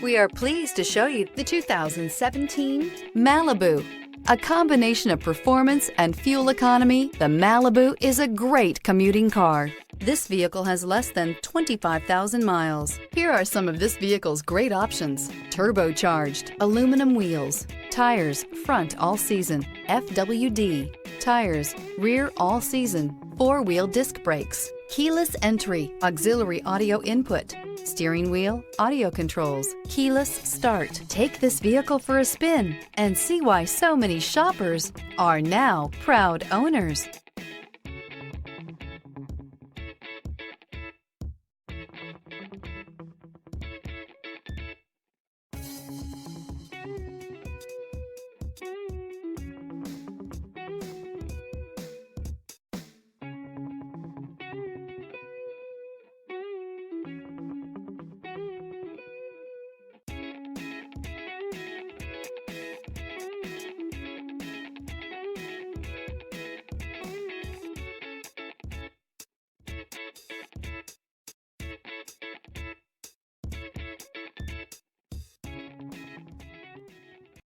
We are pleased to show you the 2017 Malibu. A combination of performance and fuel economy, the Malibu is a great commuting car. This vehicle has less than 25,000 miles. Here are some of this vehicle's great options: turbocharged, aluminum wheels, tires, front all season, FWD, tires, rear all season, four-wheel disc brakes, keyless entry, auxiliary audio input, steering wheel audio controls, keyless start. Take this vehicle for a spin and see why so many shoppers are now proud owners.